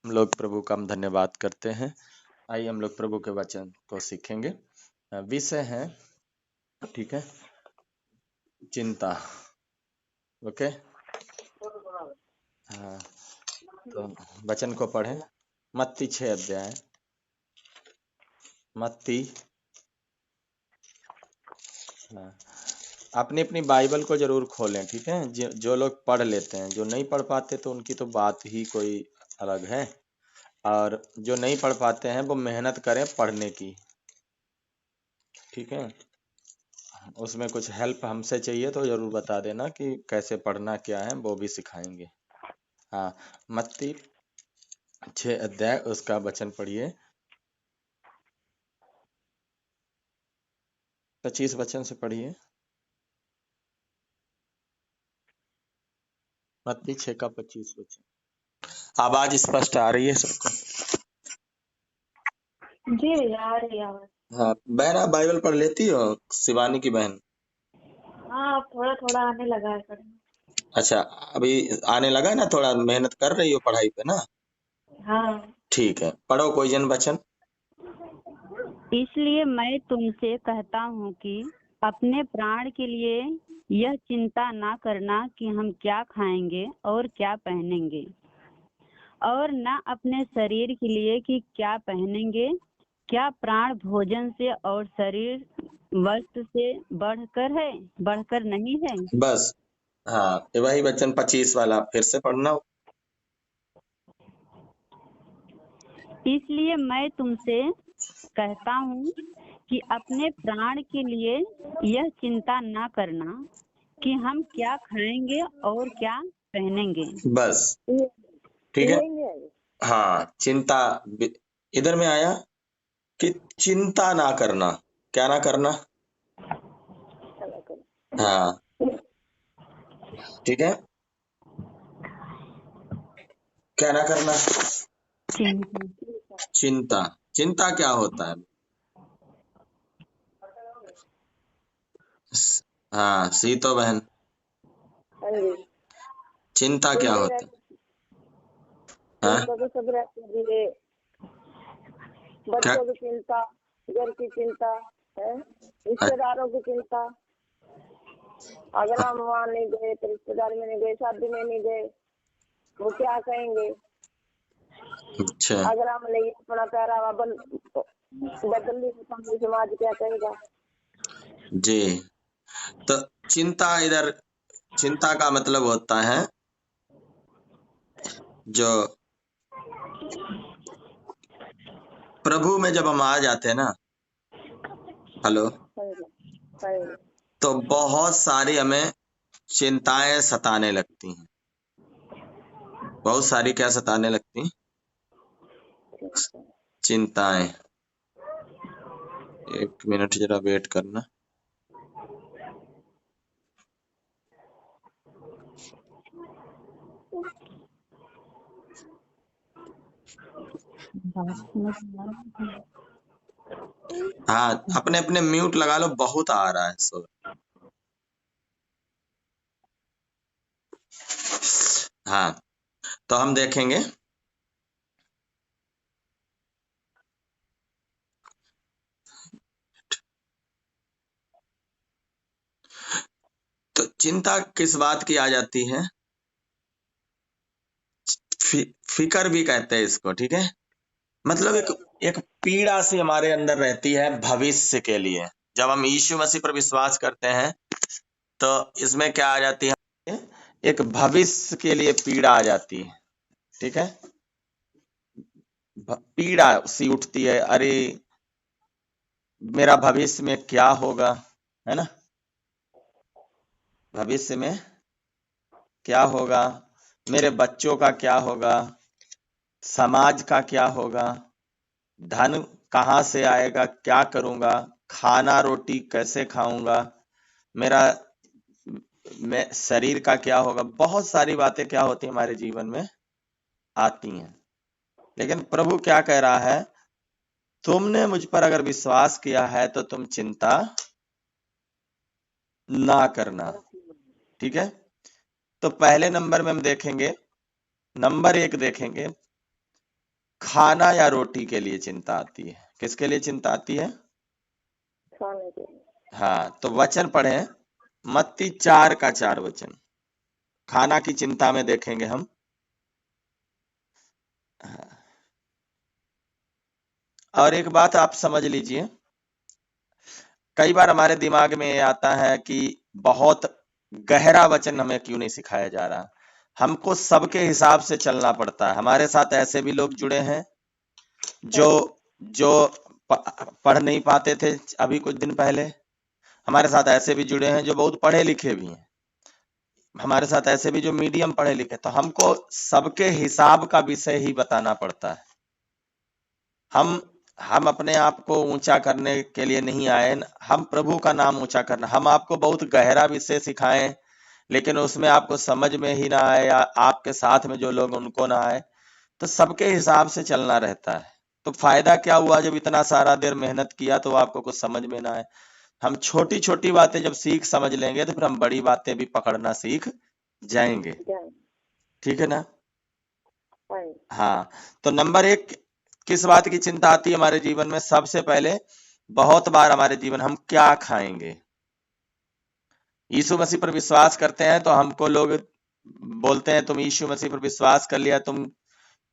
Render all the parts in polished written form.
हम लोग प्रभु का हम धन्यवाद करते हैं। आइए हम लोग प्रभु के वचन को सीखेंगे। विषय है, ठीक है, चिंता। ओके, हाँ, तो वचन को पढ़ें। मत्ती 6 अध्याय, मत्ती, हाँ, अपनी अपनी बाइबल को जरूर खोलें, ठीक है। जो लोग पढ़ लेते हैं, जो नहीं पढ़ पाते तो उनकी तो बात ही कोई अलग है, और जो नहीं पढ़ पाते हैं वो मेहनत करें पढ़ने की, ठीक है। उसमें कुछ हेल्प हमसे चाहिए तो जरूर बता देना कि कैसे पढ़ना क्या है, वो भी सिखाएंगे। हाँ, मत्ती 6 अध्याय, उसका वचन पढ़िए। 25 वचन से पढ़िए। मत्ती 6 का 25 वचन। आवाज स्पष्ट आ रही है सबको? जी भैया आ रही है आवाज। हाँ बहन, आप बाइबल पढ़ लेती हो? शिवानी की बहन। हाँ अब थोड़ा थोड़ा आने लगा है पढ़ने। अच्छा, अभी आने लगा ना, थोड़ा मेहनत कर रही हो पढ़ाई पे ना? हाँ, ठीक है, पढ़ो कोई जन वचन। इसलिए मैं तुमसे कहता हूँ कि अपने प्राण के लिए यह चिंता ना करना कि हम क्या खाएंगे और क्या पहनेंगे, और न अपने शरीर के लिए कि क्या पहनेंगे। क्या प्राण भोजन से और शरीर वस्त्र से बढ़कर नहीं है। बस, हाँ, ये वही वचन 25 वाला फिर से पढ़ना। इसलिए मैं तुमसे कहता हूँ कि अपने प्राण के लिए यह चिंता ना करना कि हम क्या खाएंगे और क्या पहनेंगे। बस, ठीक है। हाँ, चिंता इधर में आया कि चिंता ना करना, क्या ना करना। हाँ, ठीक है, क्या ना करना। चिंता, चिंता क्या होता है? हाँ, सीतो बहन, चिंता क्या होता है? हाँ, चिंता तो सब रहती है, क्या? बच्चों की चिंता, घर की चिंता है, रिश्तेदारों की चिंता। अगर हम वहाँ नहीं गए तो रिश्तेदार में नहीं गए, शादी में नहीं गए, वो क्या कहेंगे। अच्छा, अगर हम नहीं अपना पहरावा बदल ली तो समाज क्या कहेगा। जी। तो चिंता, इधर चिंता का मतलब होता है जो प्रभु में जब हम आ जाते हैं ना, हेलो, तो बहुत सारी हमें चिंताएं सताने लगती हैं। बहुत सारी क्या सताने लगती? चिंताएं। एक मिनट जरा वेट करना। हाँ, अपने अपने म्यूट लगा लो, बहुत आ रहा है शोर। हाँ, तो हम देखेंगे तो चिंता किस बात की आ जाती है? फिकर भी कहते हैं इसको, ठीक है। मतलब एक एक पीड़ा सी हमारे अंदर रहती है भविष्य के लिए। जब हम यीशु मसीह पर विश्वास करते हैं तो इसमें क्या आ जाती है? एक भविष्य के लिए पीड़ा आ जाती है, ठीक है। पीड़ा सी उठती है, अरे मेरा भविष्य में क्या होगा, है ना। भविष्य में क्या होगा, मेरे बच्चों का क्या होगा, समाज का क्या होगा, धन कहाँ से आएगा, क्या करूंगा, खाना रोटी कैसे खाऊंगा, मेरा मैं शरीर का क्या होगा। बहुत सारी बातें क्या होती है हमारे जीवन में आती हैं। लेकिन प्रभु क्या कह रहा है, तुमने मुझ पर अगर विश्वास किया है तो तुम चिंता ना करना, ठीक है। तो पहले नंबर में हम देखेंगे, नंबर 1 देखेंगे, खाना या रोटी के लिए चिंता आती है? किसके लिए चिंता आती है? खाने के लिए। हाँ, तो वचन पढ़े मत्ती 4 का 4 वचन। खाना की चिंता में देखेंगे हम। और एक बात आप समझ लीजिए, कई बार हमारे दिमाग में ये आता है कि बहुत गहरा वचन हमें क्यों नहीं सिखाया जा रहा। हमको सबके हिसाब से चलना पड़ता है। हमारे साथ ऐसे भी लोग जुड़े हैं जो जो पढ़ नहीं पाते थे अभी कुछ दिन पहले। हमारे साथ ऐसे भी जुड़े हैं जो बहुत पढ़े लिखे भी हैं। हमारे साथ ऐसे भी जो मीडियम पढ़े लिखे। तो हमको सबके हिसाब का विषय ही बताना पड़ता है। हम अपने आप को ऊंचा करने के लिए नहीं आए, हम प्रभु का नाम ऊंचा करना। हम आपको बहुत गहरा विषय सिखाएं, लेकिन उसमें आपको समझ में ही ना आए या आपके साथ में जो लोग उनको ना आए, तो सबके हिसाब से चलना रहता है। तो फायदा क्या हुआ जब इतना सारा देर मेहनत किया तो आपको कुछ समझ में ना आए। हम छोटी छोटी बातें जब सीख समझ लेंगे तो फिर हम बड़ी बातें भी पकड़ना सीख जाएंगे। ठीक है ना? हाँ, तो नंबर 1 किस बात की चिंता आती है हमारे जीवन में? सबसे पहले बहुत बार हमारे जीवन हम क्या खाएंगे। यीशु मसीह पर विश्वास करते हैं तो हमको लोग बोलते हैं तुम यीशु मसीह पर विश्वास कर लिया, तुम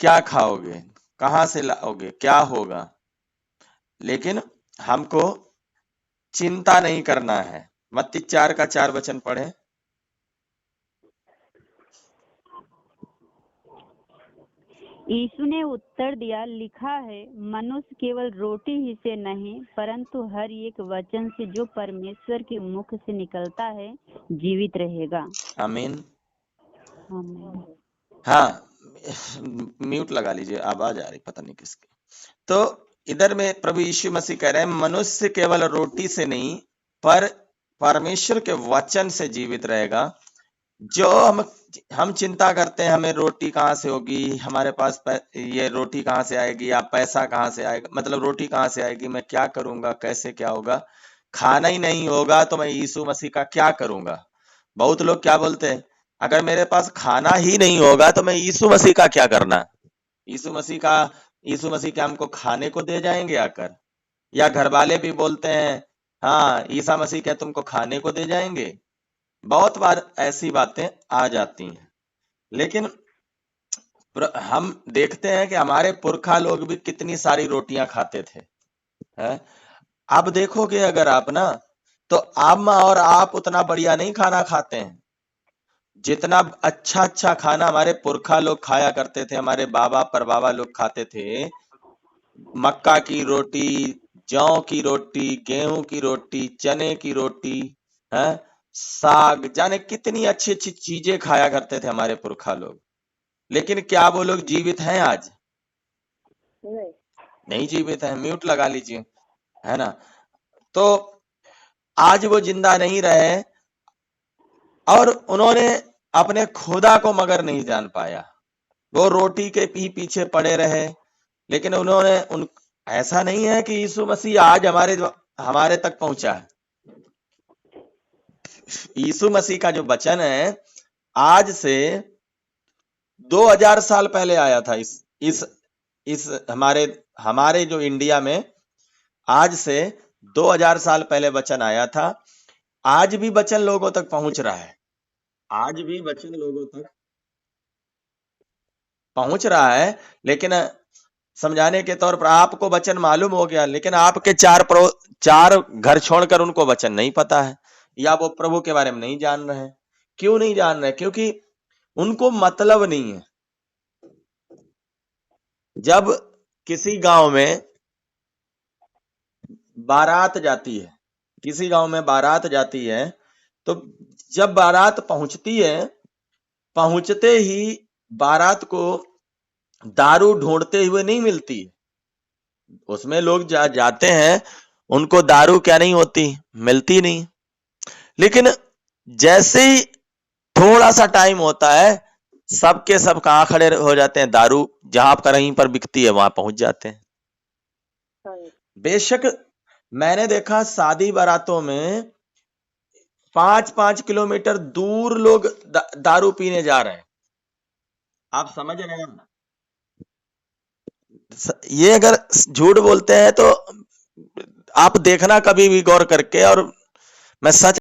क्या खाओगे, कहां से लाओगे, क्या होगा। लेकिन हमको चिंता नहीं करना है। मत्ती 4 का 4 वचन पढ़े। यीशु ने उत्तर दिया, लिखा है, मनुष्य केवल रोटी ही से नहीं परंतु हर एक वचन से जो परमेश्वर के मुख से निकलता है जीवित रहेगा। आमीन। आमीन। हाँ, म्यूट लगा लीजिए, आवाज आ रही पता नहीं किसकी। तो इधर में प्रभु यीशु मसीह कह रहे हैं मनुष्य केवल रोटी से नहीं पर परमेश्वर के वचन से जीवित रहेगा। जो हम चिंता करते हैं हमें रोटी कहाँ से होगी, हमारे पास ये रोटी कहाँ से आएगी या पैसा कहाँ से आएगा, मतलब रोटी कहाँ से आएगी, मैं क्या करूंगा, कैसे क्या होगा। खाना ही नहीं होगा तो मैं यीशु मसीह का क्या करूंगा। बहुत लोग क्या बोलते हैं, अगर मेरे पास खाना ही नहीं होगा तो मैं यीशु मसीह का क्या करना। यीशु मसीह क्या हमको खाने को दे जाएंगे आकर? या घर वाले भी बोलते हैं हाँ ईसा मसीह क्या तुमको खाने को दे जाएंगे। बहुत बार ऐसी बातें आ जाती हैं। लेकिन हम देखते हैं कि हमारे पुरखा लोग भी कितनी सारी रोटियां खाते थे। है? अब देखोगे अगर आप ना, तो अम्मा और आप उतना बढ़िया नहीं खाना खाते हैं जितना अच्छा खाना हमारे पुरखा लोग खाया करते थे। हमारे बाबा परबाबा लोग खाते थे मक्का की रोटी, जौ की रोटी, गेहूं की रोटी, चने की रोटी, है साग, जाने कितनी अच्छी अच्छी चीजें खाया करते थे हमारे पुरखा लोग। लेकिन क्या वो लोग जीवित हैं आज? नहीं जीवित हैं। म्यूट लगा लीजिए, है ना? तो आज वो जिंदा नहीं रहे और उन्होंने अपने खुदा को मगर नहीं जान पाया। वो रोटी के पीछे पड़े रहे। लेकिन उन्होंने ऐसा नहीं है कि यीशु मसीह आज हमारे तक पहुंचा है। यीशु मसीह का जो वचन है आज से 2000 साल पहले आया था इस हमारे जो इंडिया में आज से 2000 साल पहले वचन आया था। आज भी वचन लोगों तक पहुंच रहा है। आज भी वचन लोगों तक पहुंच रहा है। लेकिन समझाने के तौर पर आपको वचन मालूम हो गया, लेकिन आपके चार घर छोड़कर उनको वचन नहीं पता है या वो प्रभु के बारे में नहीं जान रहे हैं। क्यों नहीं जान रहे? क्योंकि उनको मतलब नहीं है। जब किसी गांव में बारात जाती है, किसी गांव में बारात जाती है, तो जब बारात पहुंचती है, पहुंचते ही बारात को दारू ढूंढते हुए नहीं मिलती। उसमें लोग जाते हैं, उनको दारू क्या नहीं होती, मिलती नहीं। लेकिन जैसे ही थोड़ा सा टाइम होता है, सबके सब कहां खड़े हो जाते हैं, दारू जहां कहीं पर बिकती है वहां पहुंच जाते हैं। बेशक मैंने देखा शादी बारातों में 5-5 किलोमीटर दूर लोग दारू पीने जा रहे हैं। आप समझ रहे हैं? ये अगर झूठ बोलते हैं तो आप देखना कभी भी गौर करके, और मैं सच